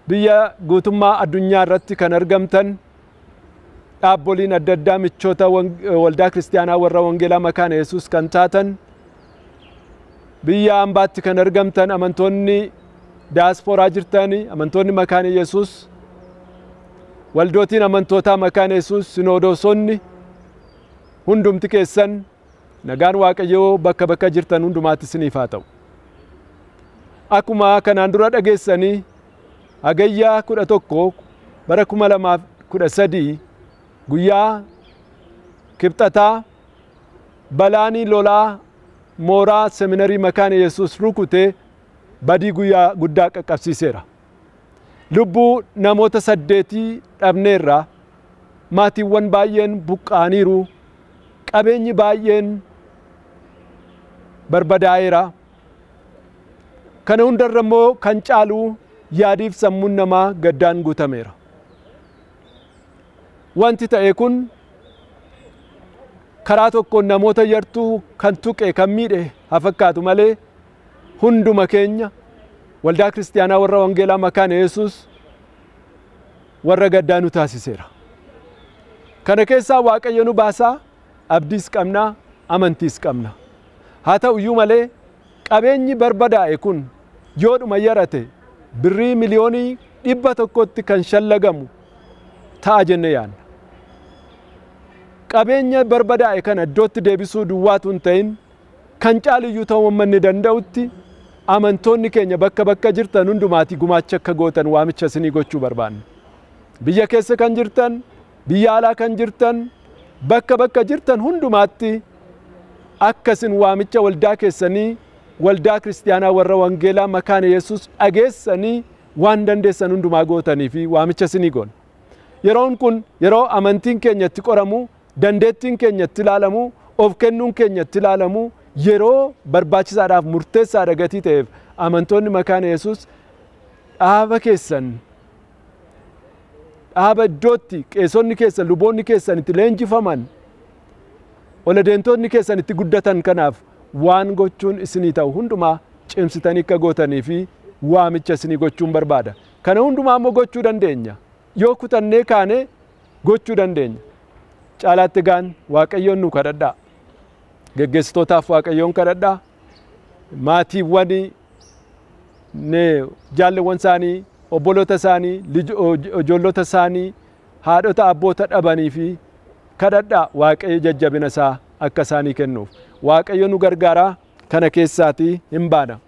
biyya guutummaa addunyaa irratti kan argamtan dhaabboliin adda addaa michoota waldaa kiristaanaa warra wangeelaa makaana Yesuus kan taatan biyya ambaatti kan argamtan amantoonni diaasporaa jirtanii amantoonni makaana Yesuus waldootiin amantootaa makaana Yesuus sinoodosonni hundumti keessan nagaan Waaqayyoo bakka bakka jirtan hundumaatti isiniif haa ta'u. Akkuma kanaan dura dhageessanii Hagayyaa 11 bara 2013 guyyaa kibxataa balaanii lolaa mooraa seminarii makaana Yesuus rukutee badii guyyaa guddaa qaqqabsiiseera. Lubbuu namoota 8 dhabneerra, maatiiwwan baay'een buqqaaniiru, qabeenyi baay'een barbadaa'eera. Kana hundarra immoo kan caalu yaadiif sammuun namaa gaddaan guutameera. Wanti ta'e kun karaa tokkoon namoota yartuu kan tuqe kan miidhe haa fakkaatu malee hunduma keenya waldaa kiristaanaa warra wangeelaa makaana Yesuus warra gaddaa nu taasiseera. Kana keessaa Waaqayyo nu baasaa, abdiis qabnaa, amantiis qabna. Haa ta'u iyyuu malee qabeenyi barbadaa'e kun yoodhuma yarate birrii miliyoonii 100tti kan shallagamu ta'a jennee yaadna. Qabeenya barbadaa'e kana iddootti deebisuu duwwaatu hin ta'in kan caaliyyuu ta'uu manni danda'utti amantoonni keenya bakka bakka jirtan hundumaatii gumaacha akka gootan waamicha isinii gochuu barbaanna. Biyya keessa kan jirtan, biyya alaa kan jirtan, bakka bakka jirtan hundumaatti akkasin waamicha waldaa keessanii waldaa kiristaanaa warra wangeelaa makaana Yesuus dhageessanii waan dandeessan hundumaa gootanii fi waamicha isinii goona. Yeroon kun yeroo amantiin keenya itti qoramu, dandeettiin keenya itti ilaalamu, of kennuun keenya itti ilaalamu, yeroo barbaachisaadhaaf murteessaadha gatii ta'eef amantoonni makaana Yesuus dhaaba keessan, dhaaba iddootti qeesonni keessan, luboonni keessan itti leenjifaman, ol adeemtonni keessan itti guddatan kanaaf waan gochuun isinii ta'u hundumaa cimsitanii akka gootanii fi waamicha isinii gochuun barbaada. Kana hundumaa immoo gochuu dandeenya. Yoo kutannee kaane gochuu dandeenya. Caalaatti gaan Waaqayyoon nu kadhadhaa. Geggeessitootaaf Waaqayyoon kadhadhaa. Maatiiwwan jaalleewwan isaanii, obboloota isaanii, ijoollota isaanii, haadhota abboota dhabanii fi kadhadhaa Waaqayyo jajjabina isaa akka isaanii kennuuf. Waaqayyo nu gargaaraa kana keessaatii hin baana.